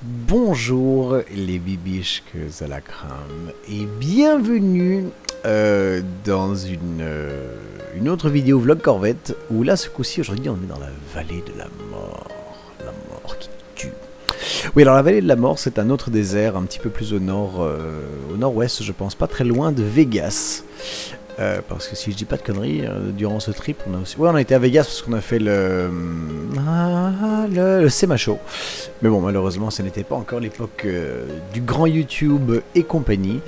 Bonjour les bibiches à la crème et bienvenue dans une autre vidéo vlog Corvette où là ce coup-ci aujourd'hui on est dans la vallée de la mort qui tue. Oui, alors la vallée de la mort c'est un autre désert un petit peu plus au nord, au nord-ouest je pense, pas très loin de Vegas. Parce que si je dis pas de conneries, durant ce trip, on a aussi... Ouais, on a été à Vegas parce qu'on a fait le SEMA Show. Mais bon, malheureusement, ce n'était pas encore l'époque du grand YouTube et compagnie.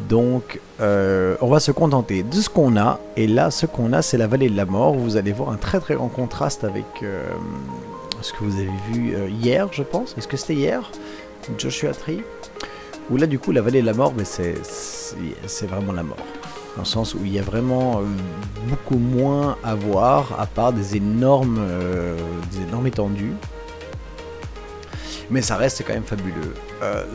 Donc, on va se contenter de ce qu'on a. Et là, ce qu'on a, c'est la vallée de la mort. Vous allez voir un très très grand contraste avec ce que vous avez vu hier, je pense. Est-ce que c'était hier, Joshua Tree? Où là, du coup, la vallée de la mort, mais c'est vraiment la mort. Dans le sens où il y a vraiment beaucoup moins à voir, à part des énormes étendues. Mais ça reste quand même fabuleux.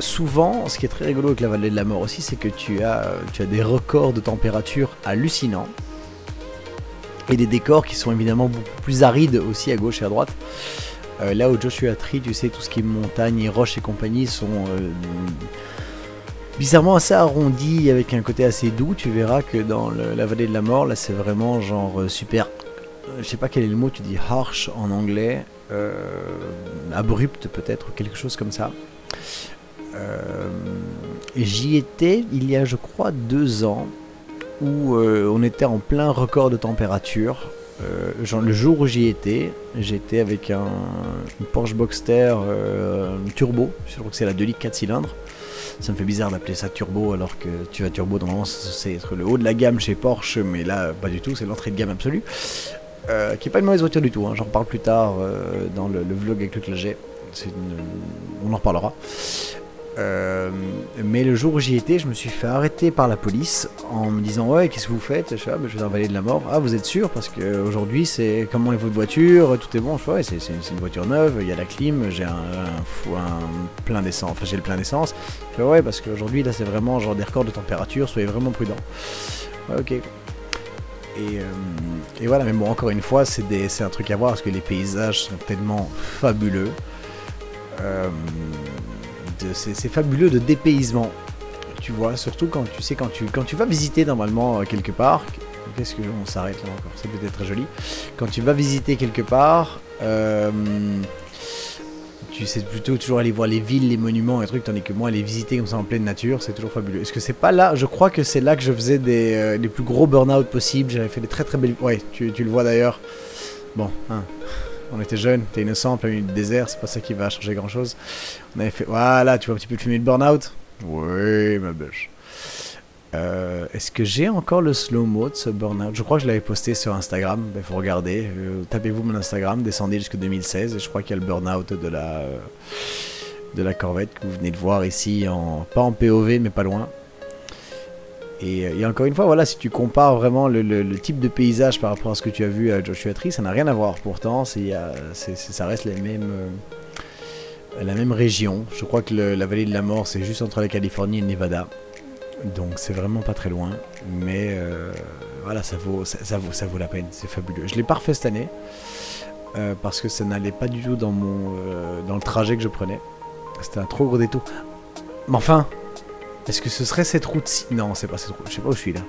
Souvent, ce qui est très rigolo avec la vallée de la mort aussi, c'est que tu as des records de température hallucinants. Et des décors qui sont évidemment beaucoup plus arides aussi à gauche et à droite. Là où Joshua Tree, tu sais, tout ce qui est montagne et roches et compagnie sont... bizarrement assez arrondi avec un côté assez doux. Tu verras que dans la vallée de la mort, là c'est vraiment genre super, je sais pas quel est le mot, tu dis harsh en anglais, abrupt peut-être, quelque chose comme ça. Et j'y étais il y a je crois 2 ans où on était en plein record de température. Genre, le jour où j'y étais, j'étais avec une Porsche Boxster turbo, je crois que c'est la 2 litres 4 cylindres. Ça me fait bizarre d'appeler ça turbo alors que tu vas turbo normalement c'est être le haut de la gamme chez Porsche, mais là pas du tout, c'est l'entrée de gamme absolue. Qui est pas une mauvaise voiture du tout, hein. J'en reparle plus tard dans le vlog avec le Claget, on en reparlera. Mais le jour où j'y étais, je me suis fait arrêter par la police en me disant ouais, qu'est-ce que vous faites? Je fais ah, bah, je vais dans la vallée de la mort. Ah, vous êtes sûr? Parce qu'aujourd'hui c'est comment est votre voiture? Tout est bon. Je fais ouais, c'est une voiture neuve, il y a la clim, j'ai un plein d'essence, enfin j'ai le plein d'essence. Je fais ouais, parce qu'aujourd'hui là c'est vraiment genre des records de température, soyez vraiment prudents. Ouais, ok. Et voilà, mais bon, encore une fois, c'est un truc à voir parce que les paysages sont tellement fabuleux. C'est fabuleux de dépaysement, tu vois, surtout quand tu sais, quand tu vas visiter normalement quelque part. Qu'est-ce que on s'arrête là encore, c'est peut-être très joli. Quand tu vas visiter quelque part, tu sais plutôt toujours aller voir les villes, les monuments et trucs, tandis que moi aller visiter comme ça en pleine nature, c'est toujours fabuleux. Est-ce que c'est pas là? Je crois que c'est là que je faisais les plus gros burn-out possibles. J'avais fait des très très belles... Ouais, tu le vois d'ailleurs. Bon, hein. On était jeunes, t'es innocent, en plein milieu du désert, c'est pas ça qui va changer grand chose. On avait fait, voilà, tu vois un petit peu de fumée de burn-out? Oui, ma bûche. Est-ce que j'ai encore le slow-mo de ce burn-out? Je crois que je l'avais posté sur Instagram, il faut regarder. Tapez-vous mon Instagram, descendez jusqu'à 2016, et je crois qu'il y a le burn-out de la Corvette que vous venez de voir ici, pas en POV, mais pas loin. Et encore une fois, voilà, si tu compares vraiment le type de paysage par rapport à ce que tu as vu à Joshua Tree, ça n'a rien à voir. Pourtant, ça reste la même région. Je crois que la vallée de la mort, c'est juste entre la Californie et le Nevada. Donc c'est vraiment pas très loin. Mais voilà, ça vaut la peine. C'est fabuleux. Je l'ai pas refait cette année. Parce que ça n'allait pas du tout dans le trajet que je prenais. C'était un trop gros détour. Mais enfin... Est-ce que ce serait cette route-ci? Non, c'est pas cette route. Je sais pas où je suis là.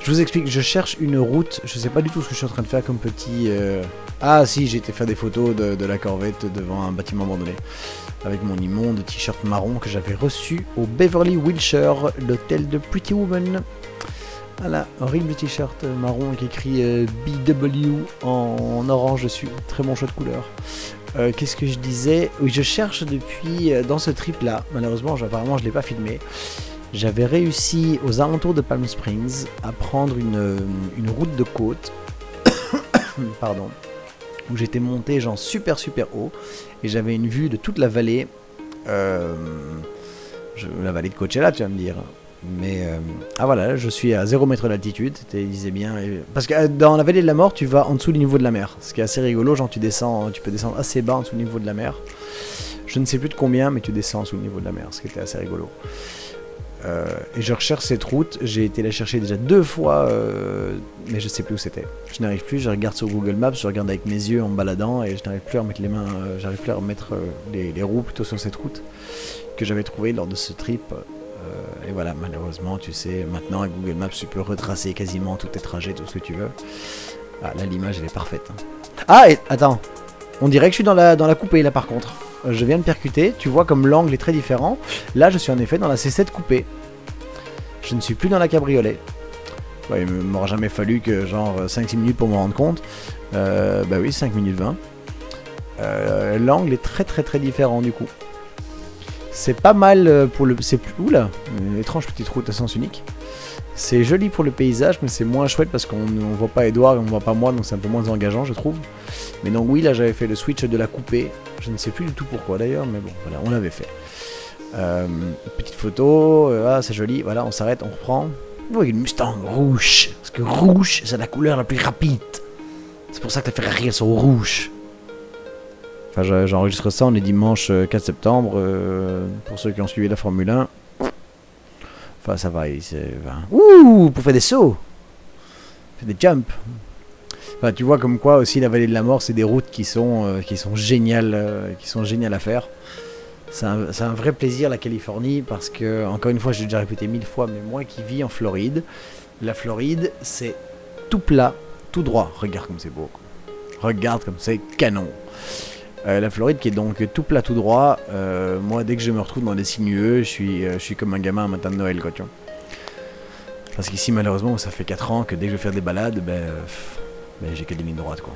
Je vous explique. Je cherche une route. Je sais pas du tout ce que je suis en train de faire comme petit... Ah si, j'ai été faire des photos de la Corvette devant un bâtiment abandonné. Avec mon immonde t-shirt marron que j'avais reçu au Beverly Wilshire, l'hôtel de Pretty Woman. Voilà, horrible t-shirt marron qui écrit BW en orange dessus. Très bon choix de couleur. Qu'est-ce que je disais? Oui, je cherche depuis dans ce trip là. Malheureusement, apparemment, je l'ai pas filmé. J'avais réussi aux alentours de Palm Springs à prendre une route de côte, pardon, où j'étais monté genre super haut et j'avais une vue de toute la vallée. La vallée de Coachella, tu vas me dire. Mais ah voilà, je suis à 0 mètre d'altitude, tu disais bien. Parce que dans la vallée de la mort, tu vas en dessous du niveau de la mer. Ce qui est assez rigolo, genre tu peux descendre assez bas en dessous du niveau de la mer. Je ne sais plus de combien, mais tu descends en dessous du niveau de la mer, ce qui était assez rigolo. Et je recherche cette route. J'ai été la chercher déjà 2 fois, mais je sais plus où c'était. Je n'arrive plus. Je regarde sur Google Maps, je regarde avec mes yeux en me baladant et je n'arrive plus à remettre les mains. J'arrive plus à remettre les roues plutôt sur cette route que j'avais trouvée lors de ce trip. Et voilà, malheureusement, tu sais, maintenant avec Google Maps, tu peux retracer quasiment tous tes trajets, tout ce que tu veux. Ah, là, l'image, elle est parfaite. Hein. Ah, et attends, on dirait que je suis dans la coupée là par contre. Je viens de percuter, tu vois comme l'angle est très différent. Là, je suis en effet dans la C7 coupée. Je ne suis plus dans la cabriolet. Ouais, il m'aura jamais fallu que genre 5-6 minutes pour me rendre compte. Bah oui, 5 minutes 20. L'angle est très différent du coup. C'est pas mal pour le... C'est plus... Oula, une étrange petite route à sens unique. C'est joli pour le paysage, mais c'est moins chouette parce qu'on ne voit pas Edouard et on ne voit pas moi, donc c'est un peu moins engageant, je trouve. Mais donc oui, là j'avais fait le switch de la coupée. Je ne sais plus du tout pourquoi d'ailleurs, mais bon, voilà, on l'avait fait. Petite photo, ah, c'est joli, voilà, on s'arrête, on reprend. Oh, une Mustang rouge, parce que rouge, c'est la couleur la plus rapide. C'est pour ça que les Ferrari, elles sont rouges. Enfin, j'enregistre ça, on est dimanche 4 septembre, pour ceux qui ont suivi la Formule 1. Enfin, ça va, ouh, pour faire des sauts, faire des jumps. Enfin, tu vois comme quoi aussi la vallée de la mort, c'est des routes qui sont géniales à faire. C'est un vrai plaisir la Californie parce que, encore une fois, j'ai déjà répété 1000 fois, mais moi qui vis en Floride, la Floride, c'est tout plat, tout droit. Regarde comme c'est beau, quoi. Regarde comme c'est canon. La Floride qui est donc tout plat, tout droit. Moi, dès que je me retrouve dans des sinueux, je suis comme un gamin un matin de Noël, quoi, tu vois. Parce qu'ici, malheureusement, ça fait 4 ans que dès que je vais faire des balades, j'ai que des lignes droites, quoi.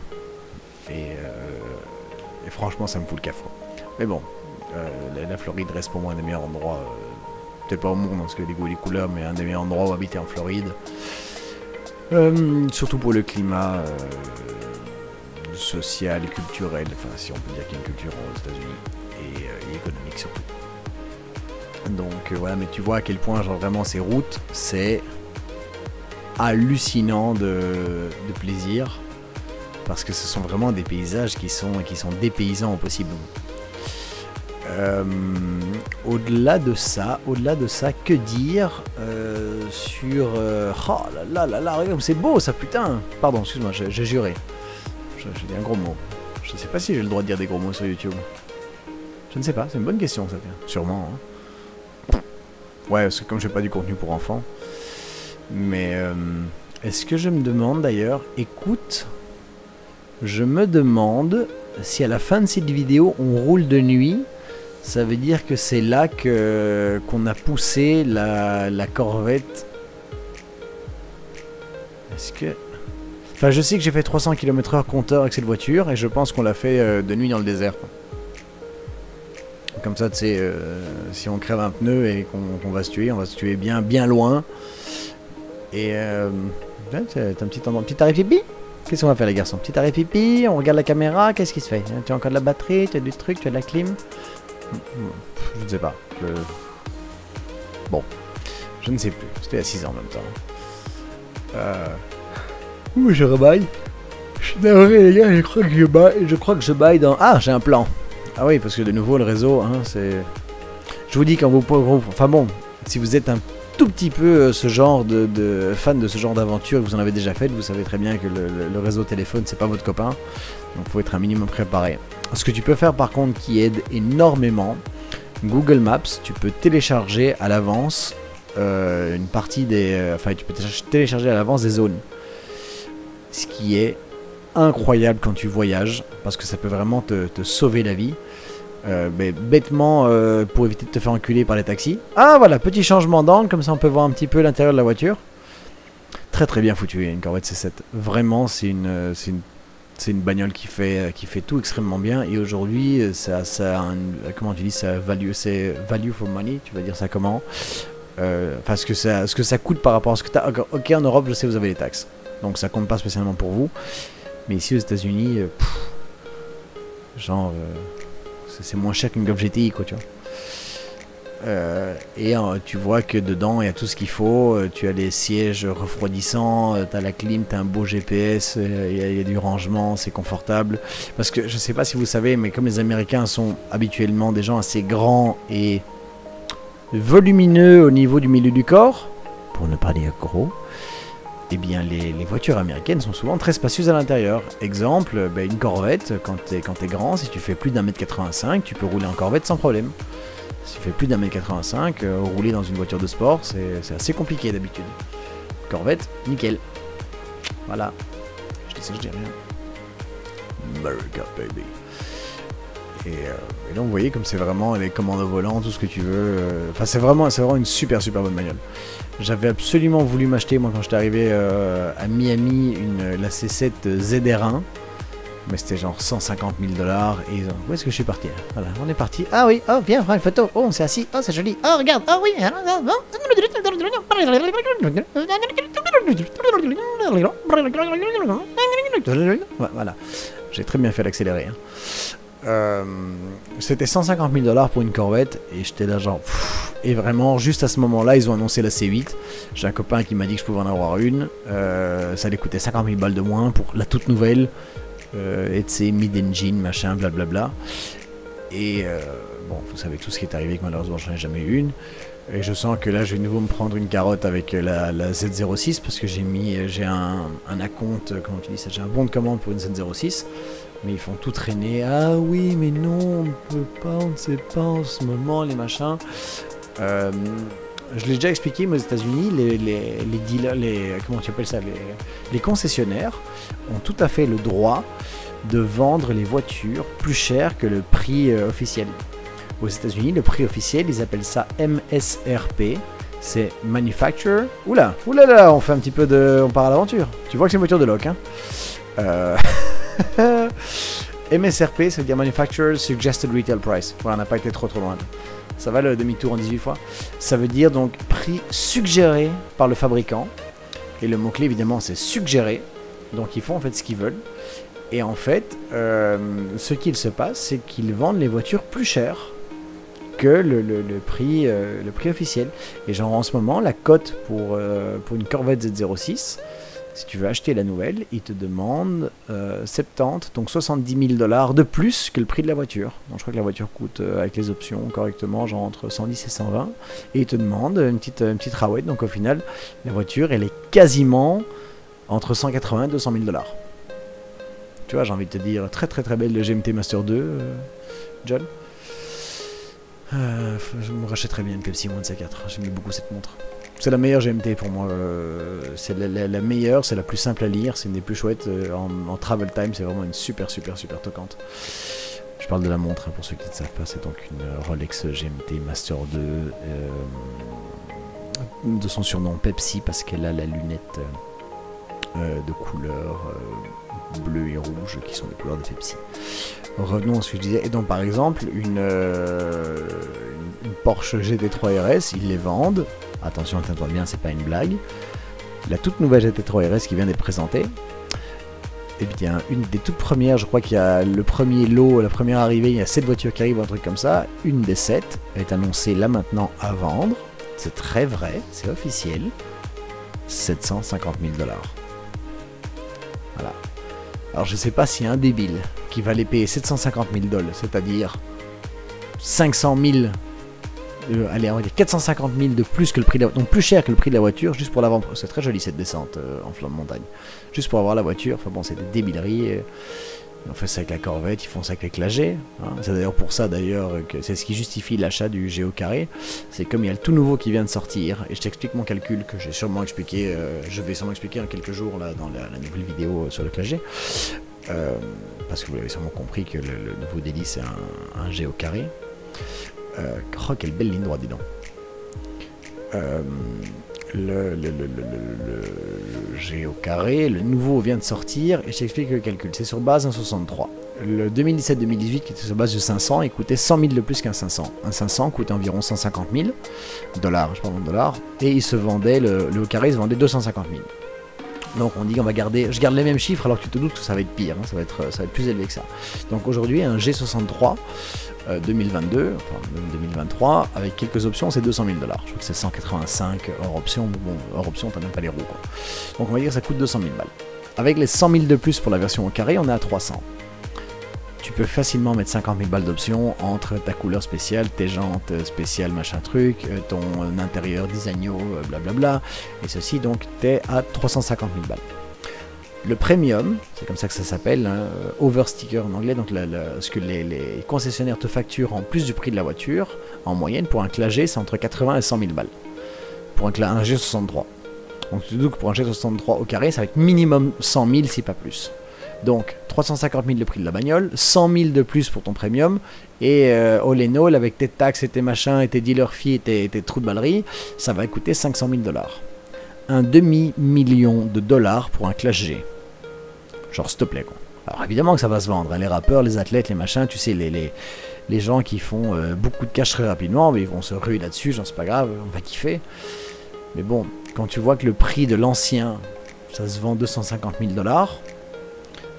Et franchement, ça me fout le café. Mais bon, la Floride reste pour moi un des meilleurs endroits, peut-être pas au monde, parce que les goûts et les couleurs, mais un des meilleurs endroits où habiter en Floride. Surtout pour le climat social et culturel, enfin si on peut dire qu'il y a une culture aux États-Unis, et économique surtout. Donc voilà, mais tu vois à quel point genre vraiment ces routes, c'est hallucinant de plaisir, parce que ce sont vraiment des paysages qui sont dépaysants au possible. Au-delà de ça, que dire sur... oh là là, regarde, c'est beau ça, putain. Pardon, excuse-moi, j'ai juré. J'ai dit un gros mot. Je ne sais pas si j'ai le droit de dire des gros mots sur YouTube. Je ne sais pas, c'est une bonne question ça. Sûrement. Hein. Ouais, parce que comme je fais pas du contenu pour enfants. Mais est-ce que je me demande d'ailleurs, écoute, je me demande si à la fin de cette vidéo on roule de nuit. Ça veut dire que c'est là qu'on a poussé la Corvette. Est-ce que... Enfin, je sais que j'ai fait 300 km/h compteur avec cette voiture et je pense qu'on l'a fait de nuit dans le désert. Comme ça, tu sais, si on crève un pneu et qu'on va se tuer, on va se tuer bien loin. Et t'as un petit arrêt pipi. Qu'est-ce qu'on va faire les garçons? Petit arrêt pipi, on regarde la caméra, qu'est-ce qui se fait? Tu as encore de la batterie, tu as du truc, tu as de la clim? Je ne sais pas. Bon, je ne sais plus. C'était à 6 ans en même temps. Ouh, je rebaille. Je suis navré les gars, je crois que je baille dans... Ah, j'ai un plan. Ah oui, parce que de nouveau le réseau, hein, c'est... Je vous dis quand vous... Enfin bon, si vous êtes un tout petit peu ce genre de fan de ce genre d'aventure, vous en avez déjà fait, vous savez très bien que le réseau téléphone c'est pas votre copain, donc il faut être un minimum préparé. Ce que tu peux faire par contre qui aide énormément, Google Maps, tu peux télécharger à l'avance une partie des... Enfin tu peux télécharger à l'avance des zones, ce qui est incroyable quand tu voyages, parce que ça peut vraiment te sauver la vie. Mais bêtement pour éviter de te faire enculer par les taxis. Ah voilà, petit changement d'angle, comme ça on peut voir un petit peu l'intérieur de la voiture. Très bien foutu, une Corvette C7. Vraiment, c'est une bagnole qui fait tout extrêmement bien. Et aujourd'hui, comment tu dis, c'est value for money. Tu vas dire ça comment? Enfin, ce que ça coûte par rapport à ce que tu as. Ok, en Europe, je sais, vous avez les taxes, donc ça compte pas spécialement pour vous. Mais ici aux États-Unis, genre. C'est moins cher qu'une Golf GTI, quoi, tu vois. Et tu vois que dedans, il y a tout ce qu'il faut. Tu as les sièges refroidissants, tu as la clim, tu as un beau GPS, il y a du rangement, c'est confortable. Parce que je sais pas si vous savez, mais comme les Américains sont habituellement des gens assez grands et volumineux au niveau du milieu du corps, pour ne pas dire gros, eh bien les voitures américaines sont souvent très spacieuses à l'intérieur. Exemple, une Corvette, quand t'es grand, si tu fais plus d'1m85, tu peux rouler en Corvette sans problème. Si tu fais plus d'1m85, rouler dans une voiture de sport, c'est assez compliqué d'habitude. Corvette, nickel. Voilà. Je dis ça, je dis rien. America, baby. Et là, vous voyez comme c'est vraiment les commandes au volant, tout ce que tu veux. Enfin, c'est vraiment une super bonne bagnole. J'avais absolument voulu m'acheter, moi, quand j'étais arrivé à Miami, la C7 ZR1. Mais c'était genre 150 000 $. Et où est-ce que je suis parti? Voilà, on est parti. Ah oui, oh, viens, prends une photo. Oh, on s'est assis. Oh, c'est joli. Oh, regarde. Oh, oui. Voilà. J'ai très bien fait l'accélérer. C'était 150 000 $ pour une Corvette. Et j'étais là genre... Et vraiment, juste à ce moment-là, ils ont annoncé la C8. J'ai un copain qui m'a dit que je pouvais en avoir une. Ça allait coûter 50 000 $ de moins pour la toute nouvelle. Et c'est mid-engine, machin, blablabla. Et bon, vous savez tout ce qui est arrivé, que malheureusement j'en ai jamais eu une. Et je sens que là je vais de nouveau me prendre une carotte avec la Z06 parce que j'ai un acompte, comment tu dis ça, j'ai un bon de commande pour une Z06. Mais ils font tout traîner. Ah oui, mais non, on ne peut pas, on ne sait pas en ce moment, les machins. Je l'ai déjà expliqué, mais aux États-Unis, les dealers, comment tu appelles ça, les concessionnaires ont tout à fait le droit de vendre les voitures plus cher que le prix officiel. Aux États-Unis, le prix officiel, ils appellent ça MSRP. C'est Manufacturer. Oula, là, on fait un petit peu de, on part à l'aventure. Tu vois que c'est une voiture de loc, hein. MSRP, ça veut dire Manufacturer Suggested Retail Price. Voilà, on n'a pas été trop loin. Ça va le demi-tour en 18 fois. Ça veut dire donc prix suggéré par le fabricant. Et le mot-clé évidemment c'est suggéré. Donc ils font en fait ce qu'ils veulent. Et en fait, ce qu'il se passe, c'est qu'ils vendent les voitures plus chères que le prix officiel. Et genre en ce moment, la cote pour une Corvette Z06, si tu veux acheter la nouvelle, ils te demandent 70, donc 70 000 $ de plus que le prix de la voiture. Donc je crois que la voiture coûte, avec les options correctement, genre entre 110 et 120. Et ils te demandent une petite rawette. Donc au final, la voiture, elle est quasiment entre 180 et 200 000 $. Tu vois, j'ai envie de te dire, très belle le GMT Master 2, John. Je me rachèterais bien une Pepsi One C4. J'aime beaucoup cette montre. C'est la meilleure GMT pour moi. C'est la meilleure, c'est la plus simple à lire, c'est une des plus chouettes. En travel time, c'est vraiment une super toquante. Je parle de la montre, hein, pour ceux qui ne savent pas. C'est donc une Rolex GMT Master 2. De son surnom Pepsi, parce qu'elle a la lunette de couleur bleu et rouge, qui sont les couleurs de Pepsi. Revenons à ce que je disais. Et donc par exemple, une Porsche GT3 RS, ils les vendent. Attention, tiens-toi bien, c'est pas une blague. La toute nouvelle GT3 RS qui vient d'être présentée. Et bien, une des toutes premières, je crois qu'il y a le premier lot, la première arrivée, il y a 7 voitures qui arrivent, ou un truc comme ça. Une des 7 est annoncée là maintenant à vendre. C'est très vrai, c'est officiel. 750 000 $. Voilà. Alors je sais pas s'il y a un débile qui va les payer 750 000 $, c'est-à-dire 500 000, allez on va dire 450 000 de plus que le prix de la, donc plus cher que le prix de la voiture, juste pour la vendre. C'est très joli cette descente en flanc de montagne, juste pour avoir la voiture. Enfin bon, c'est des débileries. On fait ça avec la Corvette, ils font ça avec la G. Hein. C'est d'ailleurs pour ça d'ailleurs que c'est ce qui justifie l'achat du Géo carré. C'est comme il y a le tout nouveau qui vient de sortir, et je t'explique mon calcul que j'ai sûrement expliqué, je vais sûrement expliquer en quelques jours là dans la nouvelle vidéo sur le G. Parce que vous l'avez sûrement compris que le nouveau délit c'est un Géo carré. Oh quelle belle ligne droite, dis donc. Le Géo carré, le nouveau vient de sortir et je t'explique le calcul, c'est sur base 1,63. Le 2017-2018 qui était sur base de 500, il coûtait 100 000 de plus qu'un 500. Un 500 coûtait environ 150 000 $, je parle en dollars, et il se vendait, le Géo carré se vendait 250 000. Donc on dit qu'on va garder, je garde les mêmes chiffres alors que tu te doutes que ça va être pire, hein, ça va être plus élevé que ça. Donc aujourd'hui un G63 2022, enfin même 2023, avec quelques options c'est 200 000 $. Je crois que c'est 185 hors option, bon hors option t'as même pas les roues quoi. Donc on va dire que ça coûte 200 000 balles. Avec les 100 000 de plus pour la version au carré, on est à 300. tu peux facilement mettre 50 000 balles d'options entre ta couleur spéciale, tes jantes spéciales, machin truc, ton intérieur designo, blablabla, et ceci, donc t'es à 350 000 balles. Le premium, c'est comme ça que ça s'appelle, hein, oversticker en anglais, donc ce que les concessionnaires te facturent en plus du prix de la voiture, en moyenne, pour un Classe G, c'est entre 80 et 100 000 balles. Pour un G63. Donc tu te doutes que pour un G63 au carré, ça va être minimum 100 000 si pas plus. Donc 350 000 le prix de la bagnole, 100 000 de plus pour ton premium, et all in all, avec tes taxes et tes machins, et tes dealer fees et tes trous de ballerie, ça va coûter 500 000 $. Un demi-million de dollars pour un Classe G. Genre, s'il te plaît, quoi. Alors évidemment que ça va se vendre, hein, les rappeurs, les athlètes, les machins, tu sais, les gens qui font beaucoup de cash très rapidement, mais ils vont se ruer là-dessus, genre c'est pas grave, on va kiffer. Mais bon, quand tu vois que le prix de l'ancien, ça se vend 250 000 $,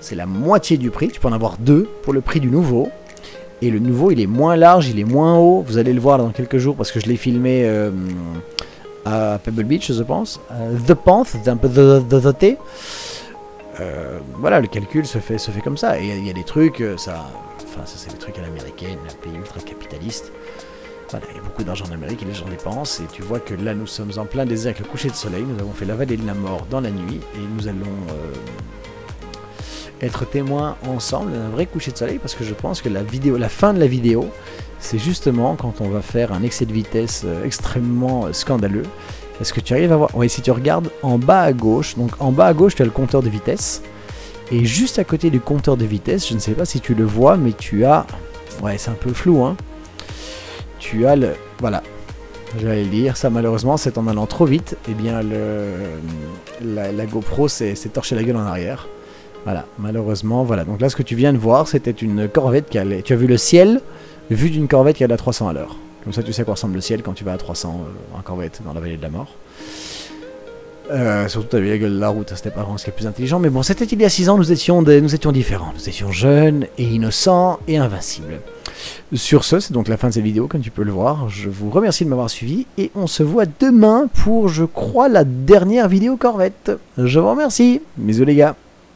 c'est la moitié du prix, tu peux en avoir deux pour le prix du nouveau. Et le nouveau, il est moins large, il est moins haut, vous allez le voir dans quelques jours parce que je l'ai filmé à Pebble Beach, je pense. The Path, c'est un peu The T. Voilà, le calcul se fait comme ça. Et il y a des trucs, ça c'est des trucs à l'américaine, un pays ultra capitaliste. Voilà, il y a beaucoup d'argent en Amérique et les gens dépensent. Et tu vois que là, nous sommes en plein désert avec le coucher de soleil. Nous avons fait la vallée de la mort dans la nuit. Et nous allons être témoins ensemble d'un vrai coucher de soleil. Parce que je pense que la fin de la vidéo, c'est justement quand on va faire un excès de vitesse extrêmement scandaleux. Est-ce que tu arrives à voir? Oui, si tu regardes en bas à gauche, donc en bas à gauche, tu as le compteur de vitesse. Et juste à côté du compteur de vitesse, je ne sais pas si tu le vois, mais tu as... Ouais, c'est un peu flou, hein. Tu as le... Voilà. J'allais le dire, ça malheureusement, c'est en allant trop vite. Eh bien, la GoPro s'est torché la gueule en arrière. Voilà, malheureusement, voilà. Donc là, ce que tu viens de voir, c'était une Corvette qui allait... Tu as vu le ciel, vu d'une Corvette qui allait à 300 à l'heure. Comme ça, tu sais à quoi ressemble le ciel quand tu vas à 300 en Corvette dans la vallée de la mort. Surtout, tu as vu la gueule de la route, c'était pas vraiment ce qui est plus intelligent. Mais bon, c'était il y a 6 ans, nous étions différents. Nous étions jeunes et innocents et invincibles. Sur ce, c'est donc la fin de cette vidéo, comme tu peux le voir. Je vous remercie de m'avoir suivi et on se voit demain pour, je crois, la dernière vidéo Corvette. Je vous remercie. Bisous les gars.